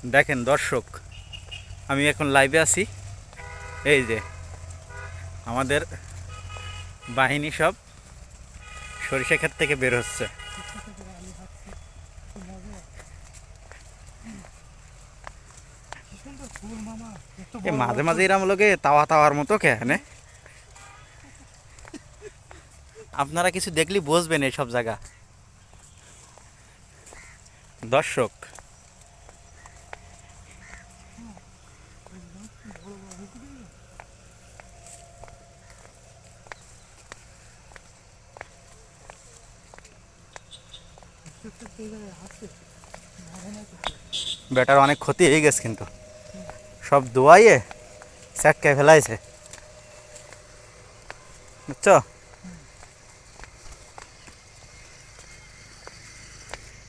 দেখেন দর্শক, আমি এখন লাইভে আছি। এই যে আমাদের বাহিনী সব সরিষা ক্ষেত থেকে বের হচ্ছে। মাঝে মাঝে এরম লোকে তাওয়া তাওয়ার মতো কেন, আপনারা কিছু দেখলে বুঝবেন এই সব জায়গা। দর্শক বেটার অনেক ক্ষতি হয়ে গেছে, কিন্তু সব দোয়াইয়ে স্যাটকে ফেলাইছে, বুঝছো।